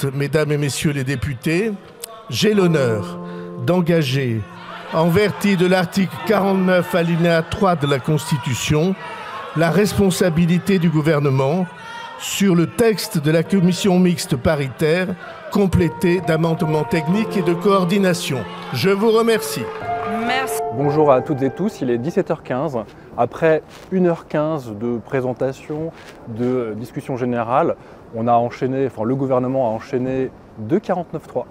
présidente, mesdames et messieurs les députés, j'ai l'honneur d'engager, en vertu de l'article 49 alinéa 3 de la Constitution, la responsabilité du gouvernement sur le texte de la commission mixte paritaire complété d'amendements techniques et de coordination. Je vous remercie. Merci. Bonjour à toutes et tous, il est 17h15. Après 1h15 de présentation, de discussion générale, on a enchaîné, le gouvernement a enchaîné deux 49.3.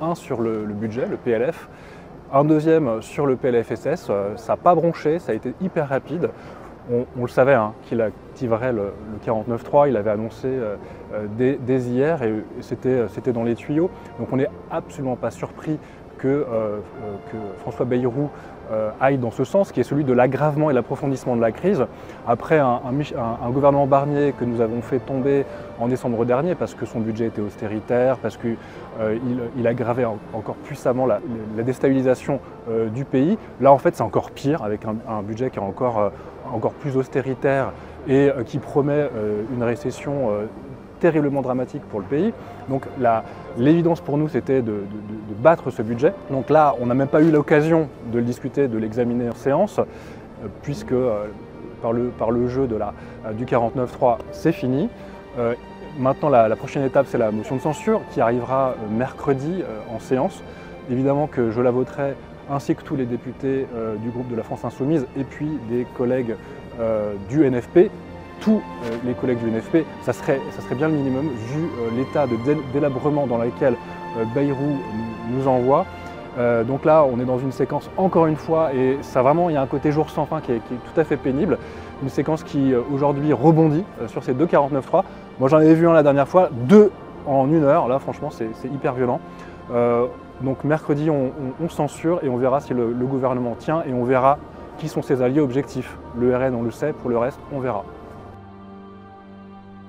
Un sur le budget, le PLF, un deuxième sur le PLFSS. Ça n'a pas bronché, ça a été hyper rapide. On le savait qu'il activerait le 49.3, il avait annoncé dès hier et c'était dans les tuyaux. Donc on n'est absolument pas surpris que François Bayrou aille dans ce sens, qui est celui de l'aggravement et l'approfondissement de la crise. Après un gouvernement Barnier que nous avons fait tomber en décembre dernier parce que son budget était austéritaire, parce qu'il aggravait encore puissamment la déstabilisation du pays. Là en fait c'est encore pire avec un budget qui est encore plus austéritaire et qui promet une récession terriblement dramatique pour le pays. Donc l'évidence pour nous, c'était de battre ce budget. Donc là, on n'a même pas eu l'occasion de le discuter, de l'examiner en séance, puisque par le jeu du 49.3, c'est fini. Maintenant, la prochaine étape, c'est la motion de censure qui arrivera mercredi en séance. Évidemment que je la voterai, ainsi que tous les députés du groupe de la France Insoumise et puis des collègues du NFP. Tous les collègues du NFP, ça serait bien le minimum vu l'état de délabrement dans lequel Bayrou nous envoie. Donc là, on est dans une séquence, encore une fois, et ça vraiment, il y a un côté jour sans fin qui est tout à fait pénible. Une séquence qui aujourd'hui rebondit sur ces deux 49.3. Moi j'en avais vu un la dernière fois, deux en 1 heure, là franchement c'est hyper violent. Donc mercredi on censure et on verra si le gouvernement tient et on verra qui sont ses alliés objectifs. Le RN on le sait, pour le reste on verra.